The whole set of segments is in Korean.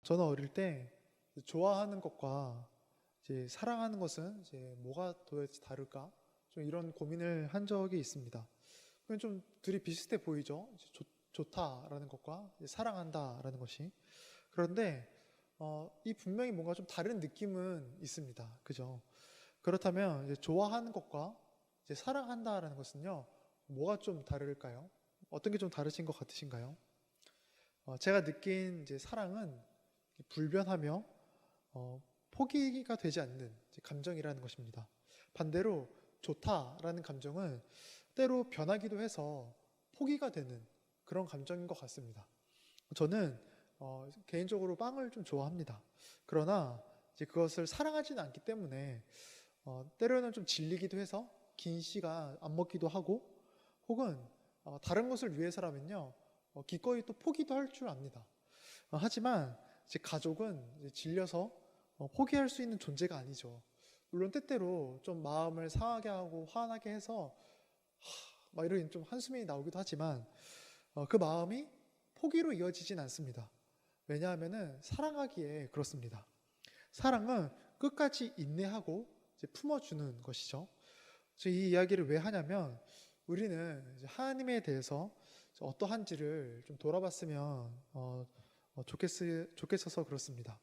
저는 어릴 때 좋아하는 것과 이제 사랑하는 것은 이제 뭐가 도대체 다를까? 좀 이런 고민을 한 적이 있습니다. 그건 좀 둘이 비슷해 보이죠? 이제 좋다라는 것과 이제 사랑한다라는 것이. 그런데 이 분명히 뭔가 좀 다른 느낌은 있습니다. 그죠? 그렇다면 이제 좋아하는 것과 이제 사랑한다라는 것은요, 뭐가 좀 다를까요? 어떤 게 좀 다르신 것 같으신가요? 제가 느낀 이제 사랑은 불변하며 포기가 되지 않는 이제 감정이라는 것입니다. 반대로 좋다라는 감정은 때로 변하기도 해서 포기가 되는 그런 감정인 것 같습니다. 저는 개인적으로 빵을 좀 좋아합니다. 그러나 이제 그것을 사랑하지는 않기 때문에 때로는 좀 질리기도 해서 긴 시간 안 먹기도 하고, 혹은 다른 것을 위해서라면요 기꺼이 또 포기도 할 줄 압니다. 하지만 이제 가족은 이제 질려서 포기할 수 있는 존재가 아니죠. 물론 때때로 좀 마음을 상하게 하고 화나게 해서 막 이런 좀 한숨이 나오기도 하지만 그 마음이 포기로 이어지진 않습니다. 왜냐하면은 사랑하기에 그렇습니다. 사랑은 끝까지 인내하고 이제 품어주는 것이죠. 그래서 이 이야기를 왜 하냐면, 우리는 이제 하나님에 대해서 어떠한지를 좀 돌아봤으면 좋겠어서 그렇습니다.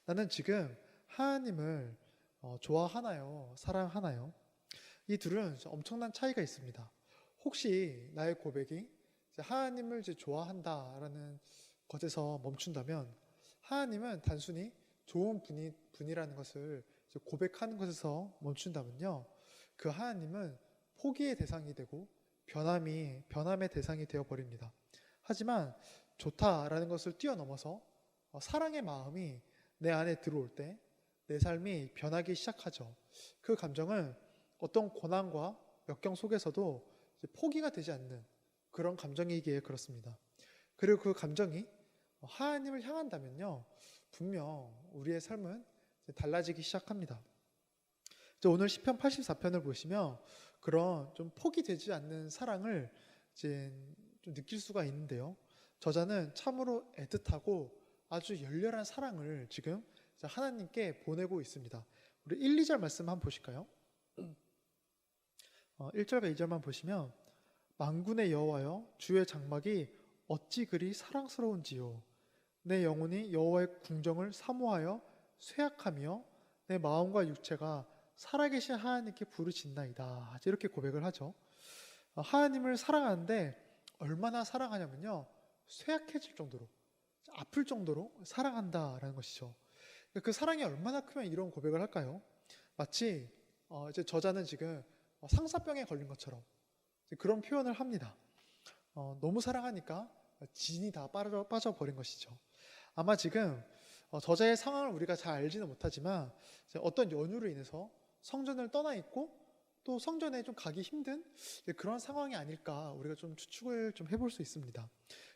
나는 지금 하나님을 좋아하나요? 사랑하나요? 이 둘은 엄청난 차이가 있습니다. 혹시 나의 고백이 하나님을 이제 좋아한다라는 것에서 멈춘다면, 하나님은 단순히 좋은 분이라는 것을 이제 고백하는 것에서 멈춘다면요, 그 하나님은 포기의 대상이 되고 변함의 대상이 되어 버립니다. 하지만 좋다라는 것을 뛰어넘어서 사랑의 마음이 내 안에 들어올 때 내 삶이 변하기 시작하죠. 그 감정은 어떤 고난과 역경 속에서도 이제 포기가 되지 않는 그런 감정이기에 그렇습니다. 그리고 그 감정이 하나님을 향한다면요, 분명 우리의 삶은 이제 달라지기 시작합니다. 오늘 시편 84편을 보시면 그런 좀 포기되지 않는 사랑을 이제 좀 느낄 수가 있는데요. 저자는 참으로 애틋하고 아주 열렬한 사랑을 지금 하나님께 보내고 있습니다. 우리 1, 2절 말씀 한번 보실까요? 1절과 2절만 보시면, 만군의 여호와여, 주의 장막이 어찌 그리 사랑스러운지요. 내 영혼이 여호와의 궁정을 사모하여 쇠약하며 내 마음과 육체가 살아계신 하나님께 부르짖나이다. 이렇게 고백을 하죠. 하나님을 사랑하는데 얼마나 사랑하냐면요, 쇠약해질 정도로, 아플 정도로 사랑한다라는 것이죠. 그 사랑이 얼마나 크면 이런 고백을 할까요? 마치 이제 저자는 지금 상사병에 걸린 것처럼 그런 표현을 합니다. 너무 사랑하니까 진이 다 빠져버린 것이죠. 아마 지금 저자의 상황을 우리가 잘 알지는 못하지만 어떤 연유로 인해서 성전을 떠나 있고 또 성전에 좀 가기 힘든 그런 상황이 아닐까, 우리가 좀 추측을 좀 해볼 수 있습니다.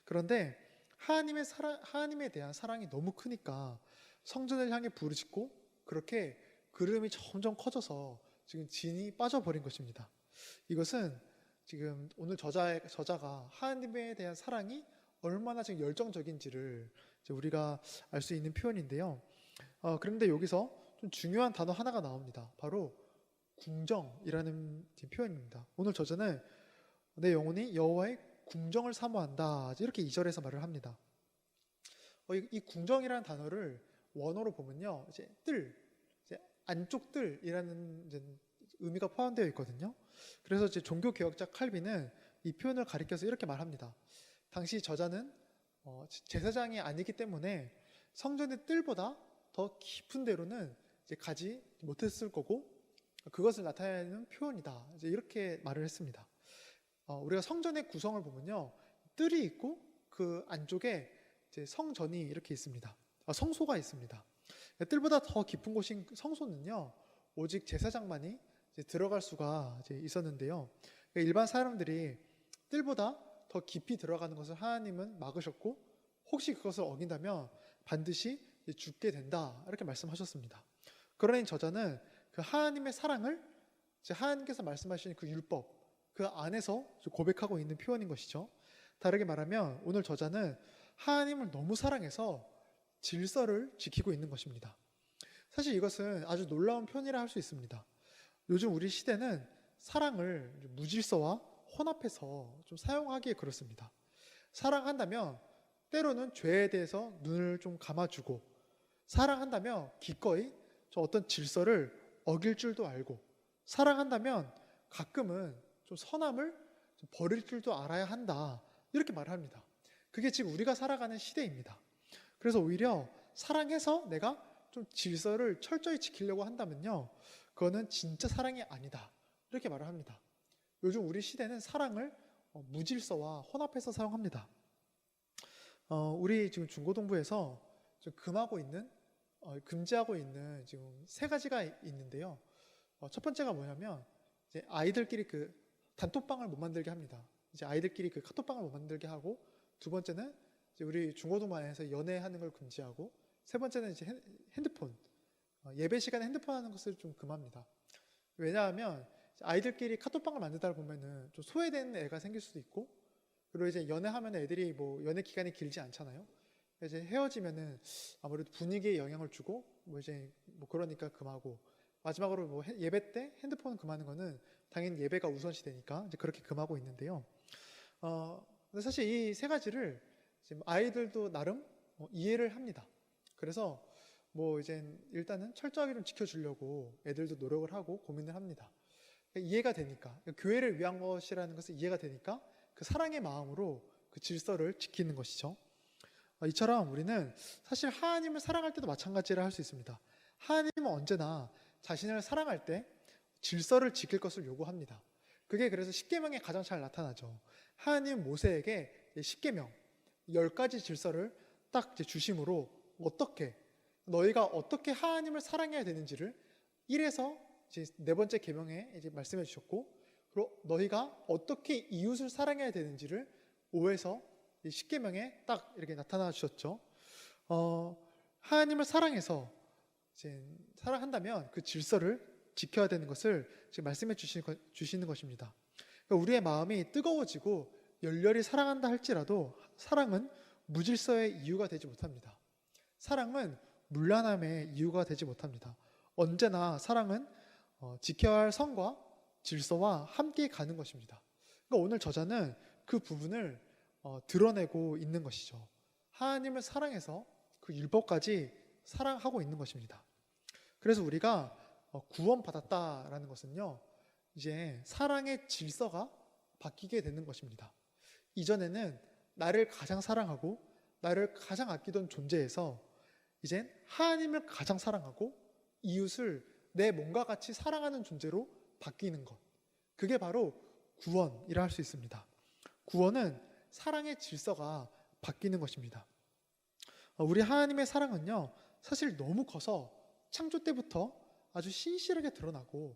그런데 하나님에 대한 사랑이 너무 크니까 성전을 향해 부르짖고, 그렇게 그름이 점점 커져서 지금 진이 빠져버린 것입니다. 이것은 지금 오늘 저자가 하나님에 대한 사랑이 얼마나 지금 열정적인지를 우리가 알 수 있는 표현인데요. 그런데 여기서 좀 중요한 단어 하나가 나옵니다. 바로 궁정이라는 표현입니다. 오늘 저자는 내 영혼이 여호와의 궁정을 사모한다, 이렇게 2절에서 말을 합니다. 이 궁정이라는 단어를 원어로 보면요, 이제 안쪽 뜰이라는 이제 의미가 포함되어 있거든요. 그래서 이제 종교 개혁자 칼빈은 이 표현을 가리켜서 이렇게 말합니다. 당시 저자는 제사장이 아니기 때문에 성전의 뜰보다 더 깊은 데로는 이제 가지 못했을 거고, 그것을 나타내는 표현이다, 이제 이렇게 말을 했습니다. 우리가 성전의 구성을 보면요, 뜰이 있고 그 안쪽에 이제 성전이 이렇게 있습니다. 성소가 있습니다. 뜰보다 더 깊은 곳인 성소는요, 오직 제사장만이 이제 들어갈 수가 이제 있었는데요. 일반 사람들이 뜰보다 더 깊이 들어가는 것을 하나님은 막으셨고, 혹시 그것을 어긴다면 반드시 죽게 된다, 이렇게 말씀하셨습니다. 그러니 저자는 그 하나님의 사랑을 이제 하나님께서 말씀하신 그 율법, 그 안에서 고백하고 있는 표현인 것이죠. 다르게 말하면 오늘 저자는 하나님을 너무 사랑해서 질서를 지키고 있는 것입니다. 사실 이것은 아주 놀라운 표현이라 할 수 있습니다. 요즘 우리 시대는 사랑을 무질서와 혼합해서 좀 사용하기에 그렇습니다. 사랑한다면 때로는 죄에 대해서 눈을 좀 감아주고, 사랑한다면 기꺼이 저 어떤 질서를 어길 줄도 알고, 사랑한다면 가끔은 좀 선함을 좀 버릴 줄도 알아야 한다, 이렇게 말을 합니다. 그게 지금 우리가 살아가는 시대입니다. 그래서 오히려 사랑해서 내가 좀 질서를 철저히 지키려고 한다면요, 그거는 진짜 사랑이 아니다, 이렇게 말을 합니다. 요즘 우리 시대는 사랑을 무질서와 혼합해서 사용합니다. 우리 지금 중고등부에서 좀 금지하고 있는 지금 세 가지가 있는데요. 첫 번째가 뭐냐면 이제 아이들끼리 그 단톡방을 못 만들게 합니다. 이제 아이들끼리 그 카톡방을 못 만들게 하고, 두 번째는 이제 우리 중고등부 안에서 연애하는 걸 금지하고, 세 번째는 이제 핸드폰, 예배 시간에 핸드폰 하는 것을 좀 금합니다. 왜냐하면 아이들끼리 카톡방을 만들다 보면은 좀 소외되는 애가 생길 수도 있고, 그리고 이제 연애하면 애들이 뭐 연애 기간이 길지 않잖아요. 이제 헤어지면은 아무래도 분위기에 영향을 주고, 뭐 이제 뭐 그러니까 금하고, 마지막으로 뭐 예배 때 핸드폰 금하는 거는 당연히 예배가 우선시 되니까 이제 그렇게 금하고 있는데요. 근데 사실 이 세 가지를 지금 아이들도 나름 이해를 합니다. 그래서 뭐 이제 일단은 철저하게 좀 지켜주려고 애들도 노력을 하고 고민을 합니다. 이해가 되니까, 교회를 위한 것이라는 것을 이해가 되니까 그 사랑의 마음으로 그 질서를 지키는 것이죠. 이처럼 우리는 사실 하나님을 사랑할 때도 마찬가지라 할 수 있습니다. 하나님은 언제나 자신을 사랑할 때 질서를 지킬 것을 요구합니다. 그게 그래서 십계명에 가장 잘 나타나죠. 하나님 모세에게 십계명 10가지 질서를 딱 이제 주심으로, 너희가 어떻게 하나님을 사랑해야 되는지를 1에서 이제 네 번째 계명에 이제 말씀해 주셨고, 그리고 너희가 어떻게 이웃을 사랑해야 되는지를 5에서 10계명에 딱 이렇게 나타나 주셨죠. 하나님을 사랑해서 이제 사랑한다면 그 질서를 지켜야 되는 것을 지금 말씀해 주시는 것입니다. 그러니까 우리의 마음이 뜨거워지고 열렬히 사랑한다 할지라도 사랑은 무질서의 이유가 되지 못합니다. 사랑은 문란함의 이유가 되지 못합니다. 언제나 사랑은 지켜야 할 선과 질서와 함께 가는 것입니다. 그러니까 오늘 저자는 그 부분을 드러내고 있는 것이죠. 하나님을 사랑해서 그 율법까지 사랑하고 있는 것입니다. 그래서 우리가 구원받았다라는 것은요, 이제 사랑의 질서가 바뀌게 되는 것입니다. 이전에는 나를 가장 사랑하고 나를 가장 아끼던 존재에서 이젠 하나님을 가장 사랑하고 이웃을 내 몸과 같이 사랑하는 존재로 바뀌는 것, 그게 바로 구원이라 할 수 있습니다. 구원은 사랑의 질서가 바뀌는 것입니다. 우리 하나님의 사랑은요, 사실 너무 커서 창조 때부터 아주 신실하게 드러나고,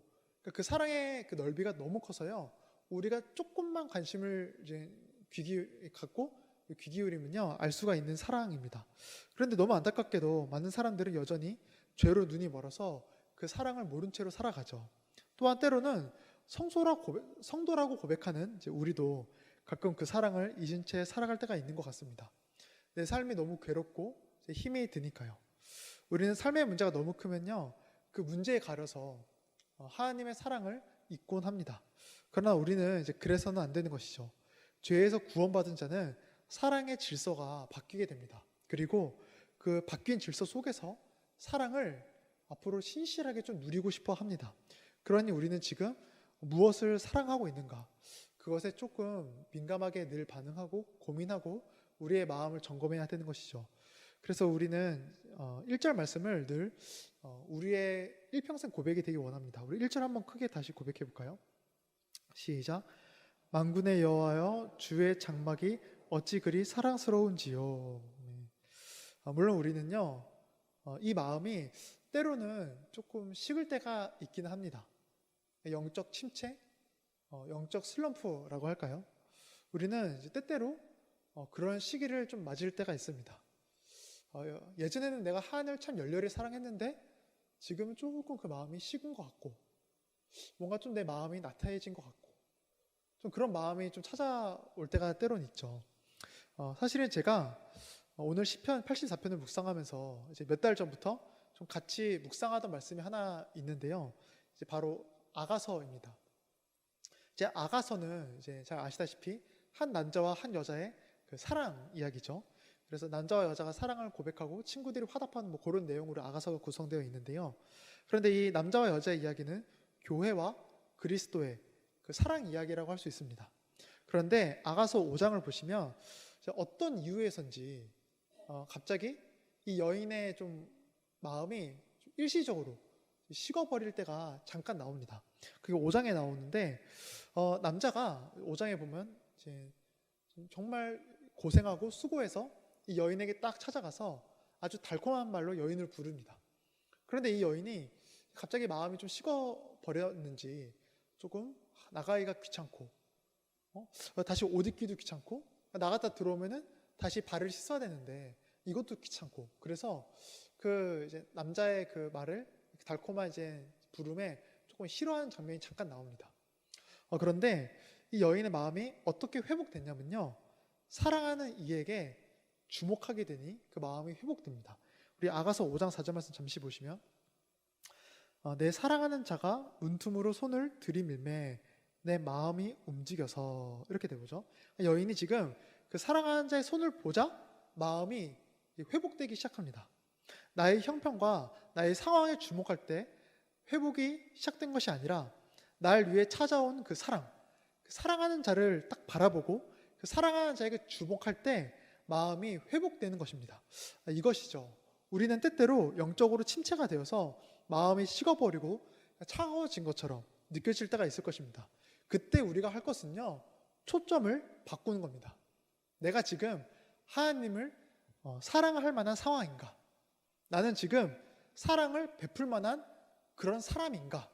그 사랑의 그 넓이가 너무 커서요, 우리가 조금만 관심을 이제 갖고 귀 기울이면요, 알 수가 있는 사랑입니다. 그런데 너무 안타깝게도 많은 사람들은 여전히 죄로 눈이 멀어서 그 사랑을 모른 채로 살아가죠. 또한 때로는 성도라고 고백하는 이제 우리도 가끔 그 사랑을 잊은 채 살아갈 때가 있는 것 같습니다. 내 삶이 너무 괴롭고 힘이 드니까요. 우리는 삶의 문제가 너무 크면요, 그 문제에 가려서 하나님의 사랑을 잊곤 합니다. 그러나 우리는 이제 그래서는 안 되는 것이죠. 죄에서 구원받은 자는 사랑의 질서가 바뀌게 됩니다. 그리고 그 바뀐 질서 속에서 사랑을 앞으로 신실하게 좀 누리고 싶어 합니다. 그러니 우리는 지금 무엇을 사랑하고 있는가, 그것에 조금 민감하게 늘 반응하고 고민하고 우리의 마음을 점검해야 되는 것이죠. 그래서 우리는 1절 말씀을 늘 우리의 일평생 고백이 되기 원합니다. 우리 1절 한번 크게 다시 고백해 볼까요? 시작. 만군의 여호와여, 주의 장막이 어찌 그리 사랑스러운지요. 네. 물론 우리는요, 이 마음이 때로는 조금 식을 때가 있기는 합니다. 영적 침체, 영적 슬럼프라고 할까요? 우리는 이제 때때로 그런 시기를 좀 맞을 때가 있습니다. 예전에는 내가 하나님을 참 열렬히 사랑했는데 지금은 조금 그 마음이 식은 것 같고, 뭔가 좀 내 마음이 나태해진 것 같고, 좀 그런 마음이 좀 찾아올 때가 때론 있죠. 사실은 제가 오늘 시편 84편을 묵상하면서 이제 몇 달 전부터 좀 같이 묵상하던 말씀이 하나 있는데요. 이제 바로 아가서입니다. 이제 아가서는 이제 잘 아시다시피 한 남자와 한 여자의 그 사랑 이야기죠. 그래서 남자와 여자가 사랑을 고백하고 친구들이 화답하는 뭐 그런 내용으로 아가서가 구성되어 있는데요. 그런데 이 남자와 여자의 이야기는 교회와 그리스도의 그 사랑 이야기라고 할 수 있습니다. 그런데 아가서 5장을 보시면 어떤 이유에선지 갑자기 이 여인의 좀 마음이 좀 일시적으로 식어버릴 때가 잠깐 나옵니다. 그게 5장에 나오는데 남자가 5장에 보면 이제 정말 고생하고 수고해서 이 여인에게 딱 찾아가서 아주 달콤한 말로 여인을 부릅니다. 그런데 이 여인이 갑자기 마음이 좀 식어버렸는지 조금 나가기가 귀찮고 다시 옷 입기도 귀찮고 나갔다 들어오면은 다시 발을 씻어야 되는데 이것도 귀찮고 그래서 그 이제 남자의 그 말을 달콤한 이제 부름에 조금 싫어하는 장면이 잠깐 나옵니다. 그런데 이 여인의 마음이 어떻게 회복됐냐면요. 사랑하는 이에게 주목하게 되니 그 마음이 회복됩니다. 우리 아가서 5장 4절 말씀 잠시 보시면 내 사랑하는 자가 문틈으로 손을 들이밀매 내 마음이 움직여서 이렇게 되죠. 여인이 지금 그 사랑하는 자의 손을 보자 마음이 회복되기 시작합니다. 나의 형편과 나의 상황에 주목할 때 회복이 시작된 것이 아니라 날 위해 찾아온 그 사랑, 그 사랑하는 자를 딱 바라보고 그 사랑하는 자에게 주목할 때 마음이 회복되는 것입니다. 이것이죠. 우리는 때때로 영적으로 침체가 되어서 마음이 식어버리고 차가워진 것처럼 느껴질 때가 있을 것입니다. 그때 우리가 할 것은요, 초점을 바꾸는 겁니다. 내가 지금 하나님을 사랑을 할 만한 상황인가? 나는 지금 사랑을 베풀 만한 그런 사람인가?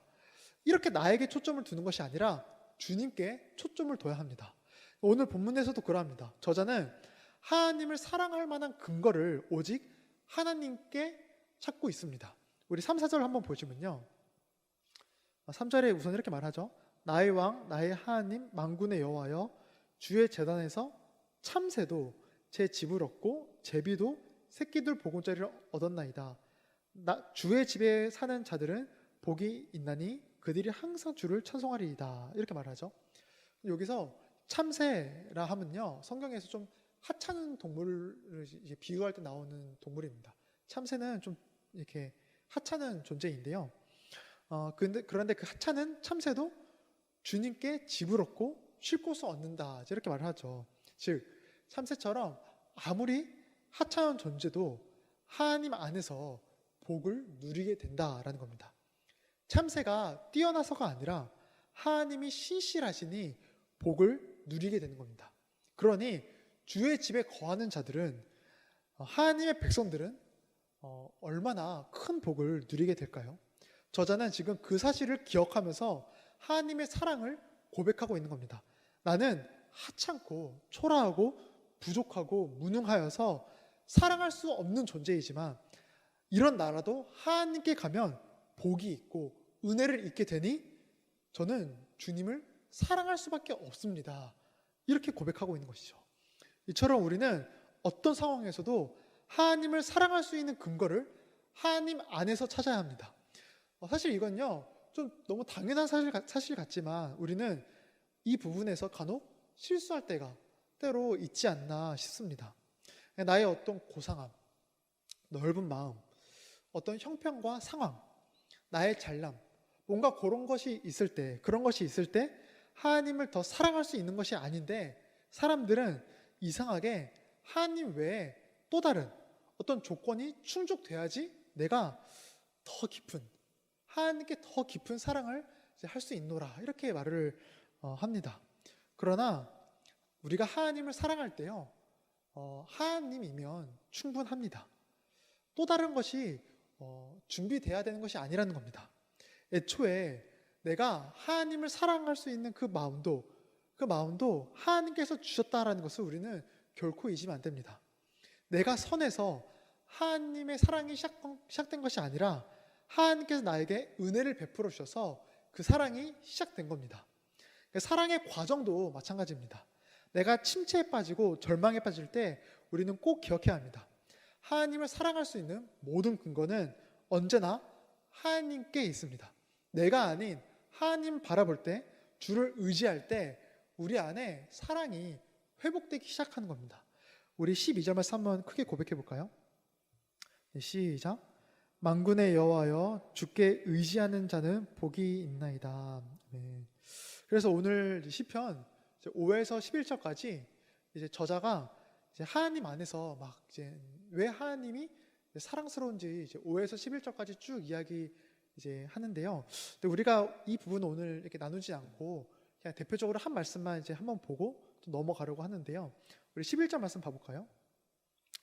이렇게 나에게 초점을 두는 것이 아니라 주님께 초점을 둬야 합니다. 오늘 본문에서도 그러합니다. 저자는 하나님을 사랑할 만한 근거를 오직 하나님께 찾고 있습니다. 우리 3, 4절 한번 보시면요. 3절에 우선 이렇게 말하죠. 나의 왕, 나의 하나님, 만군의 여호와여, 주의 제단에서 참새도 제 집을 얻고 제비도 새끼들 보금자리를 얻었나이다. 주의 집에 사는 자들은 복이 있나니 그들이 항상 주를 찬송하리이다. 이렇게 말하죠. 여기서 참새라 하면요, 성경에서 좀 하찮은 동물을 이제 비유할 때 나오는 동물입니다. 참새는 좀 이렇게 하찮은 존재인데요. 그런데 그 하찮은 참새도 주님께 집을 얻고 쉴 곳을 얻는다. 이렇게 말을 하죠. 즉 참새처럼 아무리 하찮은 존재도 하나님 안에서 복을 누리게 된다라는 겁니다. 참새가 뛰어나서가 아니라 하나님이 신실하시니 복을 누리게 되는 겁니다. 그러니 주의 집에 거하는 자들은, 하나님의 백성들은 얼마나 큰 복을 누리게 될까요? 저자는 지금 그 사실을 기억하면서 하나님의 사랑을 고백하고 있는 겁니다. 나는 하찮고 초라하고 부족하고 무능하여서 사랑할 수 없는 존재이지만 이런 나라도 하나님께 가면 복이 있고 은혜를 잊게 되니 저는 주님을 사랑할 수밖에 없습니다. 이렇게 고백하고 있는 것이죠. 이처럼 우리는 어떤 상황에서도 하나님을 사랑할 수 있는 근거를 하나님 안에서 찾아야 합니다. 사실 이건요, 좀 너무 당연한 사실 같지만 우리는 이 부분에서 간혹 실수할 때가 때로 있지 않나 싶습니다. 나의 어떤 고상함, 넓은 마음, 어떤 형편과 상황, 나의 잘남, 뭔가 그런 것이 있을 때, 하나님을 더 사랑할 수 있는 것이 아닌데 사람들은 이상하게 하나님 외에 또 다른 어떤 조건이 충족돼야지 내가 더 깊은, 하나님께 더 깊은 사랑을 할 수 있노라, 이렇게 말을 합니다. 그러나 우리가 하나님을 사랑할 때요, 하나님이면 충분합니다. 또 다른 것이 준비돼야 되는 것이 아니라는 겁니다. 애초에 내가 하나님을 사랑할 수 있는 그 마음도 하나님께서 주셨다라는 것을 우리는 결코 잊으면 안 됩니다. 내가 선해서 하나님의 사랑이 시작된 것이 아니라 하나님께서 나에게 은혜를 베풀어 주셔서 그 사랑이 시작된 겁니다. 사랑의 과정도 마찬가지입니다. 내가 침체에 빠지고 절망에 빠질 때 우리는 꼭 기억해야 합니다. 하나님을 사랑할 수 있는 모든 근거는 언제나 하나님께 있습니다. 내가 아닌 하나님 바라볼 때, 주를 의지할 때 우리 안에 사랑이 회복되기 시작하는 겁니다. 우리 12절 말씀 한번 크게 고백해 볼까요? 네, 시작. 만군의 여호와여, 주께 의지하는 자는 복이 있나이다. 네. 그래서 오늘 시편 5에서 11절까지 이제 저자가 이제 하나님 안에서 막 이제 왜 하나님이 사랑스러운지 이제 5에서 11절까지 쭉 이야기 이제 하는데요. 근데 우리가 이 부분을 오늘 이렇게 나누지 않고 그냥 대표적으로 한 말씀만 이제 한번 보고 좀 넘어가려고 하는데요. 우리 11절 말씀 봐볼까요?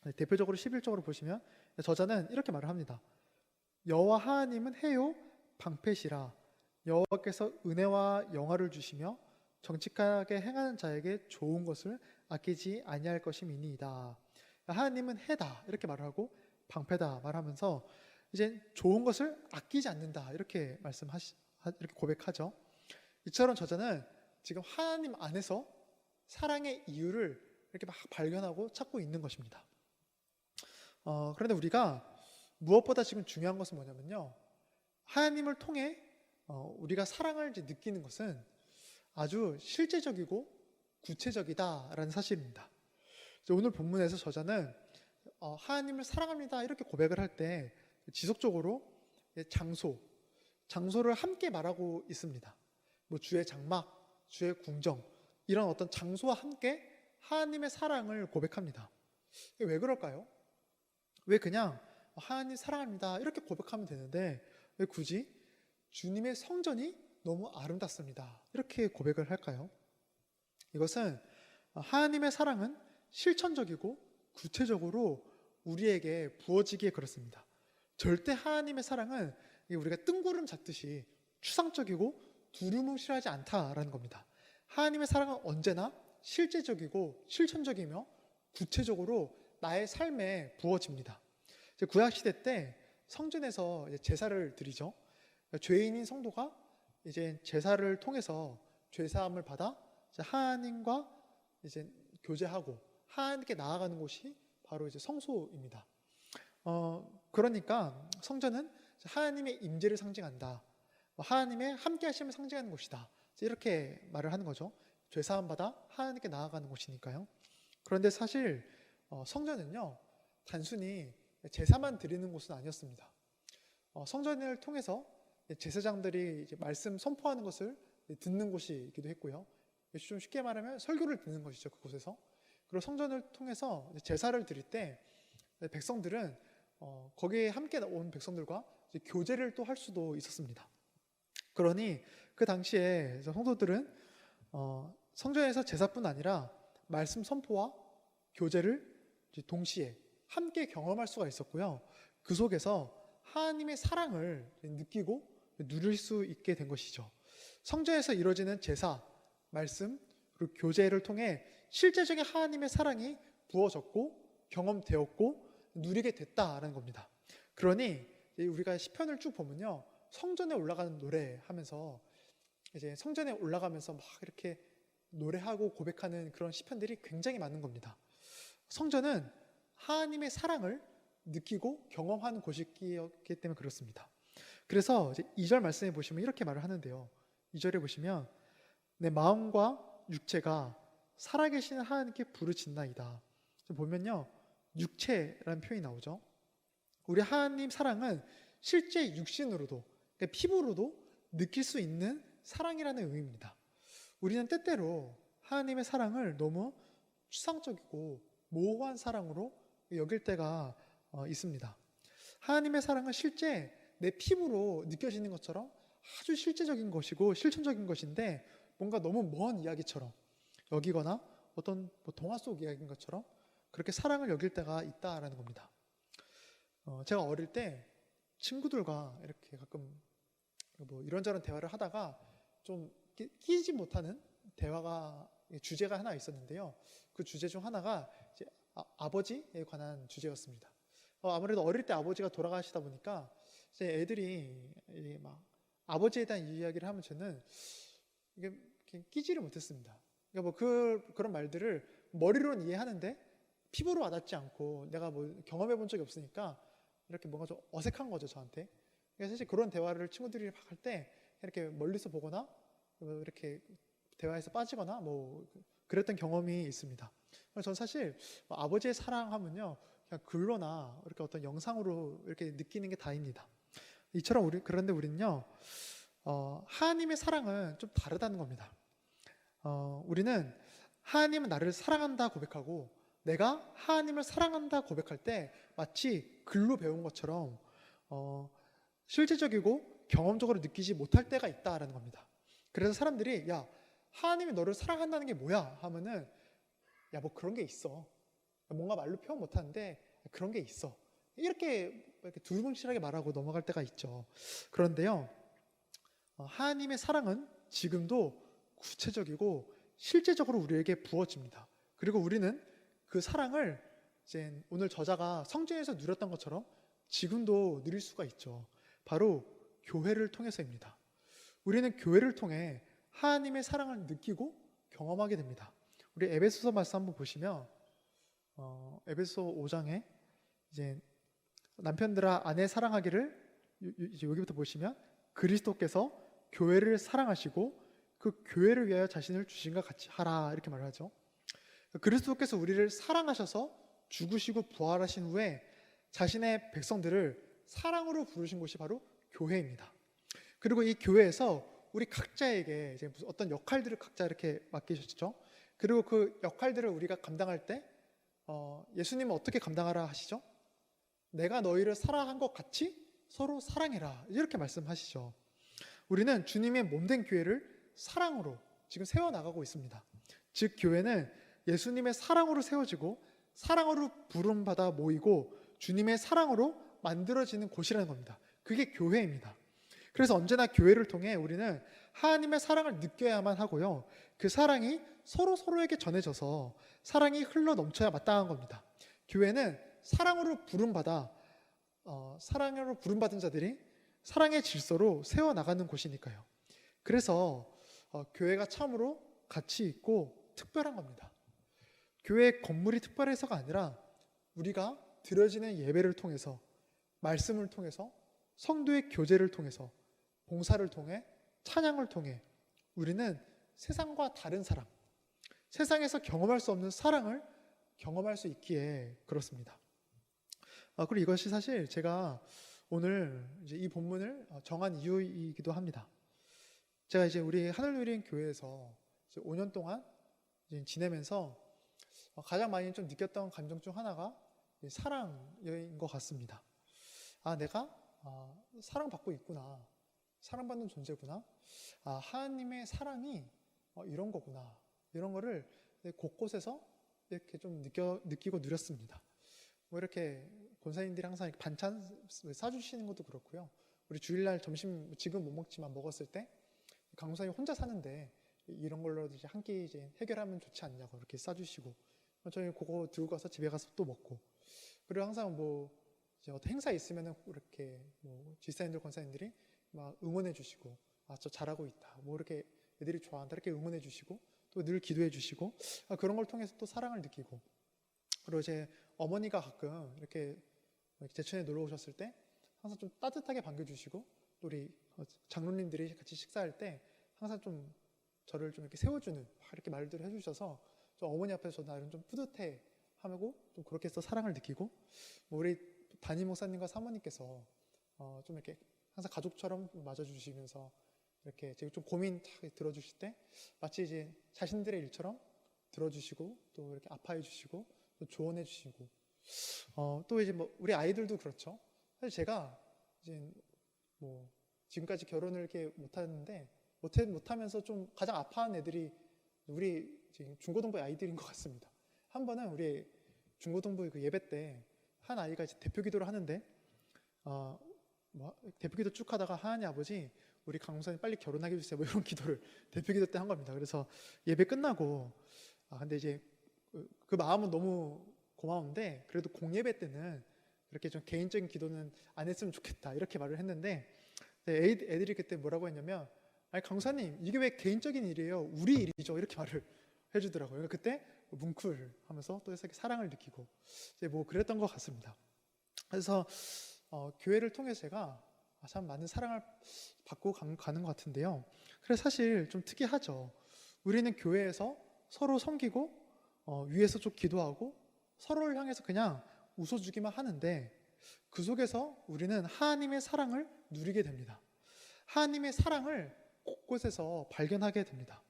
네, 대표적으로 11절로 보시면 저자는 이렇게 말을 합니다. 여호와 하나님은 해요 방패시라. 여호와께서 은혜와 영화를 주시며 정직하게 행하는 자에게 좋은 것을 아끼지 아니할 것임이니이다. 하나님은 해다 이렇게 말을 하고 방패다 말하면서 이제 좋은 것을 아끼지 않는다 이렇게 이렇게 고백하죠. 이처럼 저자는 지금 하나님 안에서 사랑의 이유를 이렇게 막 발견하고 찾고 있는 것입니다. 그런데 우리가 무엇보다 지금 중요한 것은 뭐냐면요, 하나님을 통해 우리가 사랑을 이제 느끼는 것은 아주 실제적이고 구체적이다라는 사실입니다. 오늘 본문에서 저자는 하나님을 사랑합니다 이렇게 고백을 할 때 지속적으로 장소를 함께 말하고 있습니다. 뭐 주의 장막, 주의 궁정 이런 어떤 장소와 함께 하나님의 사랑을 고백합니다. 왜 그럴까요? 왜 그냥 하나님 사랑합니다 이렇게 고백하면 되는데 왜 굳이 주님의 성전이 너무 아름답습니다 이렇게 고백을 할까요? 이것은 하나님의 사랑은 실천적이고 구체적으로 우리에게 부어지기에 그렇습니다. 절대 하나님의 사랑은 우리가 뜬구름 잡듯이 추상적이고 두루뭉실하지 않다라는 겁니다. 하나님의 사랑은 언제나 실제적이고 실천적이며 구체적으로 나의 삶에 부어집니다. 구약시대 때 성전에서 제사를 드리죠. 죄인인 성도가 이제 제사를 통해서 죄사함을 받아 하나님과 이제 교제하고 하나님께 나아가는 곳이 바로 이제 성소입니다. 그러니까 성전은 하나님의 임재를 상징한다. 하나님의 함께하심을 상징하는 곳이다. 이렇게 말을 하는 거죠. 죄사함 받아 하나님께 나아가는 곳이니까요. 그런데 사실 성전은요 단순히 제사만 드리는 곳은 아니었습니다. 성전을 통해서 제사장들이 이제 말씀 선포하는 것을 듣는 곳이기도 했고요. 좀 쉽게 말하면 설교를 듣는 것이죠. 그곳에서. 그리고 성전을 통해서 제사를 드릴 때 백성들은 거기에 함께 온 백성들과 교제를 또 할 수도 있었습니다. 그러니 그 당시에 성도들은 성전에서 제사뿐 아니라 말씀 선포와 교제를 동시에 함께 경험할 수가 있었고요. 그 속에서 하나님의 사랑을 느끼고 누릴 수 있게 된 것이죠. 성전에서 이루어지는 제사, 말씀, 그리고 교제를 통해 실제적인 하나님의 사랑이 부어졌고 경험되었고 누리게 됐다라는 겁니다. 그러니 우리가 시편을 쭉 보면요, 성전에 올라가는 노래 하면서 이제 성전에 올라가면서 막 이렇게 노래하고 고백하는 그런 시편들이 굉장히 많은 겁니다. 성전은 하나님의 사랑을 느끼고 경험하는 곳이기 때문에 그렇습니다. 그래서 이제 2절 말씀에 보시면 이렇게 말을 하는데요. 2절에 보시면 내 마음과 육체가 살아계시는 하나님께 부르짖나이다. 보면요, 육체라는 표현이 나오죠. 우리 하나님 사랑은 실제 육신으로도, 그러니까 피부로도 느낄 수 있는 사랑이라는 의미입니다. 우리는 때때로 하나님의 사랑을 너무 추상적이고 모호한 사랑으로 여길 때가 있습니다. 하나님의 사랑은 실제 내 피부로 느껴지는 것처럼 아주 실제적인 것이고 실천적인 것인데 뭔가 너무 먼 이야기처럼 여기거나 어떤 동화 속 이야기인 것처럼 그렇게 사랑을 여길 때가 있다라는 겁니다. 제가 어릴 때 친구들과 이렇게 가끔 뭐 이런저런 대화를 하다가 좀 끼지 못하는 대화가 주제가 하나 있었는데요. 그 주제 중 하나가 이제 아버지에 관한 주제였습니다. 아무래도 어릴 때 아버지가 돌아가시다 보니까 이제 애들이 막 아버지에 대한 이야기를 하면 저는 이게 끼지를 못했습니다. 그러니까 뭐 그런 말들을 머리로는 이해하는데 피부로 와닿지 않고 내가 뭐 경험해 본 적이 없으니까 이렇게 뭔가 좀 어색한 거죠, 저한테. 그래서 사실 그런 대화를 친구들이 할 때 이렇게 멀리서 보거나 이렇게 대화에서 빠지거나 뭐 그랬던 경험이 있습니다. 그래서 저는 사실 아버지의 사랑하면요, 그냥 글로나 이렇게 어떤 영상으로 이렇게 느끼는 게 다입니다. 이처럼 그런데 우리는요, 하나님의 사랑은 좀 다르다는 겁니다. 우리는 하나님은 나를 사랑한다 고백하고 내가 하나님을 사랑한다 고백할 때 마치 글로 배운 것처럼 실제적이고 경험적으로 느끼지 못할 때가 있다라는 겁니다. 그래서 사람들이 야, 하나님이 너를 사랑한다는 게 뭐야? 하면은 야, 뭐 그런 게 있어. 뭔가 말로 표현 못하는데 그런 게 있어. 이렇게 두루뭉실하게 말하고 넘어갈 때가 있죠. 그런데요, 하나님의 사랑은 지금도 구체적이고 실제적으로 우리에게 부어집니다. 그리고 우리는 그 사랑을 이제 오늘 저자가 성경에서 누렸던 것처럼 지금도 누릴 수가 있죠. 바로 교회를 통해서입니다. 우리는 교회를 통해 하나님의 사랑을 느끼고 경험하게 됩니다. 우리 에베소서 말씀 한번 보시면 에베소 5장에 이제 남편들아 아내 사랑하기를 이제 여기부터 보시면 그리스도께서 교회를 사랑하시고 그 교회를 위하여 자신을 주신과 같이 하라 이렇게 말을 하죠. 그리스도께서 우리를 사랑하셔서 죽으시고 부활하신 후에 자신의 백성들을 사랑으로 부르신 곳이 바로 교회입니다. 그리고 이 교회에서 우리 각자에게 이제 무슨 어떤 역할들을 각자 이렇게 맡기셨죠. 그리고 그 역할들을 우리가 감당할 때 예수님은 어떻게 감당하라 하시죠? 내가 너희를 사랑한 것 같이 서로 사랑해라 이렇게 말씀하시죠. 우리는 주님의 몸된 교회를 사랑으로 지금 세워나가고 있습니다. 즉 교회는 예수님의 사랑으로 세워지고 사랑으로 부름받아 모이고 주님의 사랑으로 만들어지는 곳이라는 겁니다. 그게 교회입니다. 그래서 언제나 교회를 통해 우리는 하나님의 사랑을 느껴야만 하고요, 그 사랑이 서로에게 전해져서 사랑이 흘러 넘쳐야 마땅한 겁니다. 교회는 사랑으로 부름받은 자들이 사랑의 질서로 세워나가는 곳이니까요. 그래서 교회가 참으로 가치 있고 특별한 겁니다. 교회 건물이 특별해서가 아니라 우리가 드려지는 예배를 통해서, 말씀을 통해서, 성도의 교제를 통해서, 봉사를 통해, 찬양을 통해 우리는 세상과 다른 사랑, 세상에서 경험할 수 없는 사랑을 경험할 수 있기에 그렇습니다. 그리고 이것이 사실 제가 오늘 이제 이 본문을 정한 이유이기도 합니다. 제가 이제 우리 하늘누리는 교회에서 이제 5년 동안 이제 지내면서 가장 많이 좀 느꼈던 감정 중 하나가 사랑인 것 같습니다. 내가 사랑받고 있구나, 사랑받는 존재구나, 하나님의 사랑이 이런 거구나, 이런 거를 곳곳에서 이렇게 좀 느끼고 누렸습니다. 뭐 이렇게 권사님들이 항상 이렇게 반찬 싸주시는 것도 그렇고요. 우리 주일날 점심 지금 못 먹지만 먹었을 때 강사님 혼자 사는데 이런 걸로 이제 한 끼 이제 해결하면 좋지 않냐고 이렇게 싸주시고, 저희 그거 들고 가서 집에 가서 또 먹고, 그리고 항상 뭐 이제 어떤 행사 있으면은 이렇게 뭐 지사님들 권사님들이 막 응원해 주시고, 저 잘하고 있다, 뭐 이렇게 애들이 좋아한다 이렇게 응원해 주시고, 또 늘 기도해 주시고, 그런 걸 통해서 또 사랑을 느끼고, 그리고 이제 어머니가 가끔 이렇게 제천에 놀러 오셨을 때 항상 좀 따뜻하게 반겨주시고, 또 우리 장로님들이 같이 식사할 때 항상 좀 저를 좀 이렇게 세워주는 이렇게 말들을 해주셔서 좀 어머니 앞에서 나름 좀 뿌듯해 하고 좀 그렇게 해서 사랑을 느끼고, 뭐 우리 담임 목사님과 사모님께서 좀 이렇게 항상 가족처럼 맞아주시면서 이렇게 제가 좀 고민 들어주실 때 마치 이제 자신들의 일처럼 들어주시고, 또 이렇게 아파해 주시고, 또 조언해 주시고, 또 이제 뭐 우리 아이들도 그렇죠. 사실 제가 이제 뭐 지금까지 결혼을 이렇게 못하면서 좀 가장 아파하는 애들이 우리 중고등부 아이들인 것 같습니다. 한 번은 우리 중고등부 그 예배 때 한 아이가 이제 대표기도를 하는데 뭐 대표기도 쭉 하다가 하나님 아버지 우리 강목사님 빨리 결혼하게 해주세요, 뭐 이런 기도를 대표기도 때 한 겁니다. 그래서 예배 끝나고 근데 이제 그 마음은 너무 고마운데 그래도 공예배 때는 이렇게 좀 개인적인 기도는 안 했으면 좋겠다 이렇게 말을 했는데, 애들이 그때 뭐라고 했냐면 아니 강사님 이게 왜 개인적인 일이에요, 우리 일이죠 이렇게 말을 해주더라고요. 그때 뭉클하면서 또 이렇게 사랑을 느끼고 이제 뭐 그랬던 것 같습니다. 그래서 교회를 통해서 제가 참 많은 사랑을 받고 가는 것 같은데요. 그래서 사실 좀 특이하죠. 우리는 교회에서 서로 섬기고 위에서 좀 기도하고 서로를 향해서 그냥 웃어주기만 하는데 그 속에서 우리는 하나님의 사랑을 누리게 됩니다. 하나님의 사랑을 곳곳에서 발견하게 됩니다.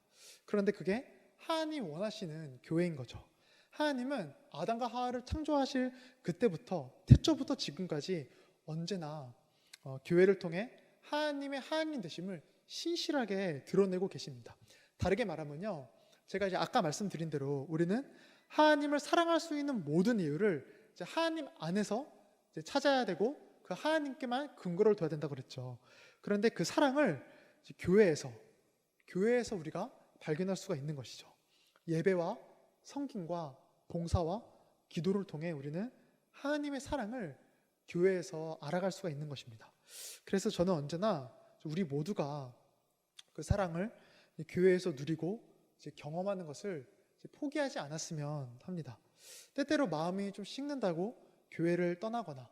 그런데 그게 하나님 원하시는 교회인 거죠. 하나님은 아담과 하와를 창조하실 그때부터 태초부터 지금까지 언제나 교회를 통해 하나님의 하나님 되심을 신실하게 드러내고 계십니다. 다르게 말하면요, 제가 이제 아까 말씀드린 대로 우리는 하나님을 사랑할 수 있는 모든 이유를 이제 하나님 안에서 이제 찾아야 되고 그 하나님께만 근거를 둬야 된다고 그랬죠. 그런데 그 사랑을 이제 교회에서 우리가 발견할 수가 있는 것이죠. 예배와 성김과 봉사와 기도를 통해 우리는 하나님의 사랑을 교회에서 알아갈 수가 있는 것입니다. 그래서 저는 언제나 우리 모두가 그 사랑을 교회에서 누리고 이제 경험하는 것을 이제 포기하지 않았으면 합니다. 때때로 마음이 좀 식는다고 교회를 떠나거나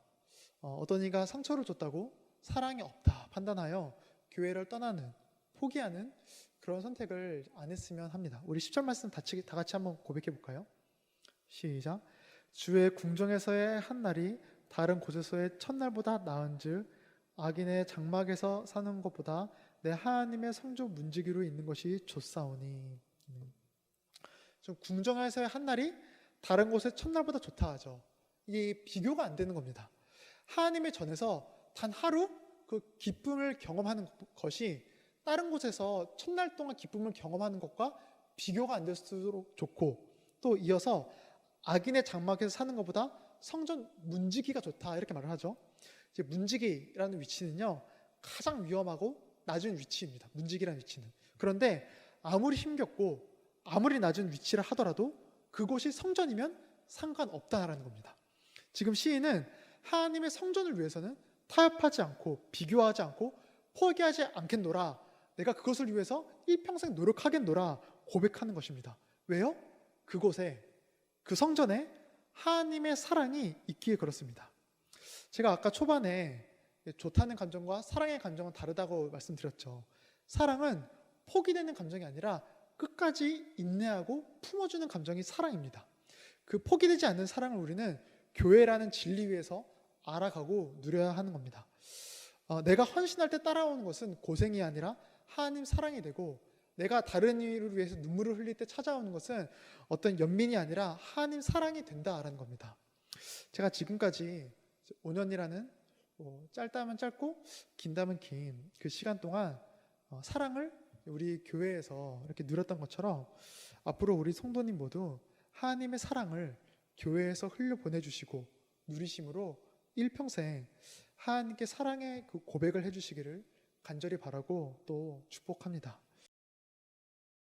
어떤 이가 상처를 줬다고 사랑이 없다 판단하여 교회를 떠나는, 포기하는 그런 선택을 안 했으면 합니다. 우리 10절 말씀 다 같이 한번 고백해 볼까요? 시작. 주의 궁정에서의 한 날이 다른 곳에서의 첫날보다 나은즉 악인의 장막에서 사는 것보다 내 하나님의 성조 문지기로 있는 것이 좋사오니. 좀 궁정에서의 한 날이 다른 곳의 첫날보다 좋다 하죠. 이게 비교가 안 되는 겁니다. 하나님의 전에서 단 하루 그 기쁨을 경험하는 것이 다른 곳에서 첫날 동안 기쁨을 경험하는 것과 비교가 안 될수록 좋고, 또 이어서 악인의 장막에서 사는 것보다 성전 문지기가 좋다 이렇게 말을 하죠. 이제 문지기라는 위치는요 가장 위험하고 낮은 위치입니다. 문지기라는 위치는. 그런데 아무리 힘겹고 아무리 낮은 위치를 하더라도 그곳이 성전이면 상관없다라는 겁니다. 지금 시인은 하나님의 성전을 위해서는 타협하지 않고 비교하지 않고 포기하지 않겠노라, 내가 그것을 위해서 일평생 노력하겠노라 고백하는 것입니다. 왜요? 그곳에, 그 성전에 하나님의 사랑이 있기에 그렇습니다. 제가 아까 초반에 좋다는 감정과 사랑의 감정은 다르다고 말씀드렸죠. 사랑은 포기되는 감정이 아니라 끝까지 인내하고 품어주는 감정이 사랑입니다. 그 포기되지 않는 사랑을 우리는 교회라는 진리 위에서 알아가고 누려야 하는 겁니다. 내가 헌신할 때 따라오는 것은 고생이 아니라 하나님 사랑이 되고, 내가 다른 이를 위해서 눈물을 흘릴 때 찾아오는 것은 어떤 연민이 아니라 하나님 사랑이 된다라는 겁니다. 제가 지금까지 5년이라는 짧다면 짧고 긴다면 긴 그 시간 동안 사랑을 우리 교회에서 이렇게 누렸던 것처럼 앞으로 우리 성도님 모두 하나님의 사랑을 교회에서 흘려보내주시고 누리심으로 일평생 하나님께 사랑의 그 고백을 해주시기를 간절히 바라고 또 축복합니다.